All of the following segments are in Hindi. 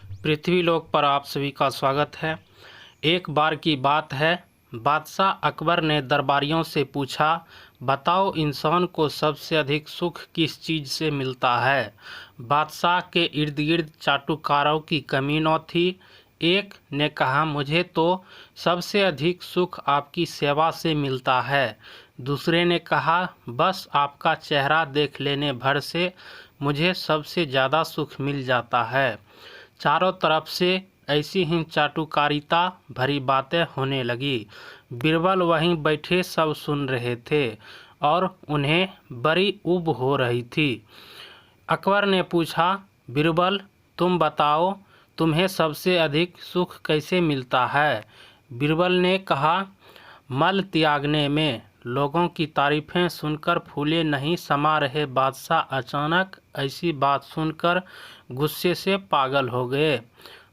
पृथ्वीलोक पर आप सभी का स्वागत है। एक बार की बात है, बादशाह अकबर ने दरबारियों से पूछा, बताओ इंसान को सबसे अधिक सुख किस चीज़ से मिलता है। बादशाह के इर्द गिर्द चाटुकारों की कमी न थी। एक ने कहा, मुझे तो सबसे अधिक सुख आपकी सेवा से मिलता है। दूसरे ने कहा, बस आपका चेहरा देख लेने भर से मुझे सबसे ज़्यादा सुख मिल जाता है। चारों तरफ से ऐसी ही चाटुकारिता भरी बातें होने लगी। बीरबल वहीं बैठे सब सुन रहे थे और उन्हें बड़ी ऊब हो रही थी। अकबर ने पूछा, बीरबल तुम बताओ, तुम्हें सबसे अधिक सुख कैसे मिलता है। बीरबल ने कहा, मल त्यागने में। लोगों की तारीफ़ें सुनकर फूले नहीं समा रहे बादशाह अचानक ऐसी बात सुनकर गुस्से से पागल हो गए।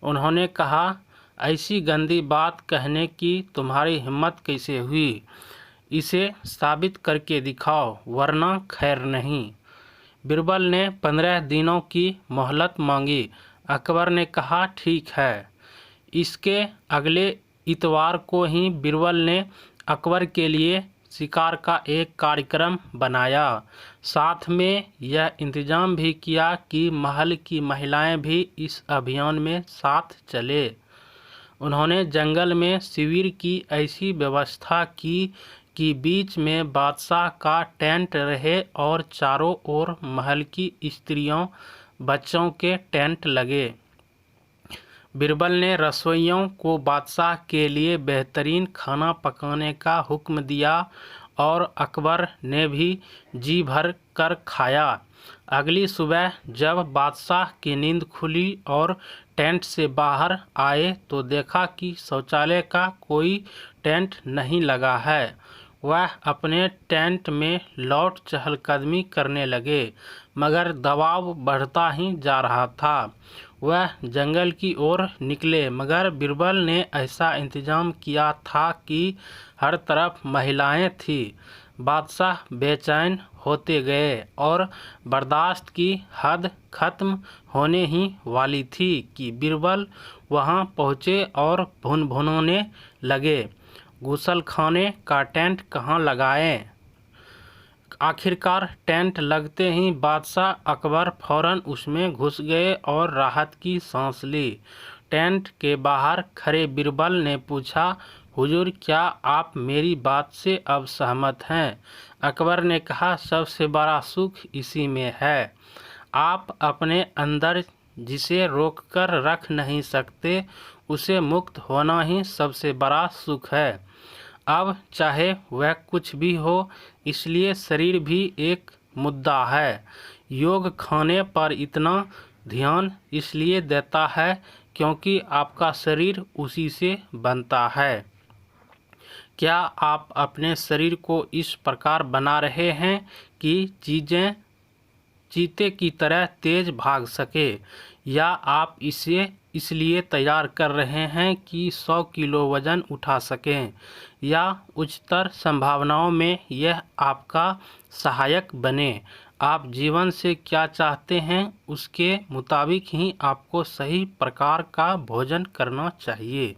उन्होंने कहा, ऐसी गंदी बात कहने की तुम्हारी हिम्मत कैसे हुई? इसे साबित करके दिखाओ, वरना खैर नहीं। बीरबल ने 15 दिनों की मोहलत मांगी। अकबर ने कहा, ठीक है। इसके अगले इतवार को ही बीरबल ने अकबर के लिए शिकार का एक कार्यक्रम बनाया। साथ में यह इंतजाम भी किया कि महल की महिलाएं भी इस अभियान में साथ चले। उन्होंने जंगल में शिविर की ऐसी व्यवस्था की कि बीच में बादशाह का टेंट रहे और चारों ओर महल की स्त्रियों बच्चों के टेंट लगे। बीरबल ने रसोइयों को बादशाह के लिए बेहतरीन खाना पकाने का हुक्म दिया और अकबर ने भी जी भर कर खाया। अगली सुबह जब बादशाह की नींद खुली और टेंट से बाहर आए तो देखा कि शौचालय का कोई टेंट नहीं लगा है। वह अपने टेंट में लौट चहलकदमी करने लगे, मगर दबाव बढ़ता ही जा रहा था। वह जंगल की ओर निकले, मगर बीरबल ने ऐसा इंतजाम किया था कि हर तरफ महिलाएं थीं। बादशाह बेचैन होते गए और बर्दाश्त की हद खत्म होने ही वाली थी कि बीरबल वहां पहुंचे और भुनभुनाने लगे, गुसलखाने का टेंट कहाँ लगाएं। आखिरकार टेंट लगते ही बादशाह अकबर फौरन उसमें घुस गए और राहत की सांस ली। टेंट के बाहर खड़े बीरबल ने पूछा, हुजूर क्या आप मेरी बात से अब सहमत हैं? अकबर ने कहा, सबसे बड़ा सुख इसी में है। आप अपने अंदर जिसे रोक कर रख नहीं सकते, उसे मुक्त होना ही सबसे बड़ा सुख है। अब चाहे वह कुछ भी हो, इसलिए शरीर भी एक मुद्दा है। योग खाने पर इतना ध्यान इसलिए देता है क्योंकि आपका शरीर उसी से बनता है। क्या आप अपने शरीर को इस प्रकार बना रहे हैं कि चीज़ें चीते की तरह तेज भाग सके, या आप इसे इसलिए तैयार कर रहे हैं कि 100 किलो वजन उठा सकें, या उच्चतर संभावनाओं में यह आपका सहायक बने? आप जीवन से क्या चाहते हैं, उसके मुताबिक ही आपको सही प्रकार का भोजन करना चाहिए।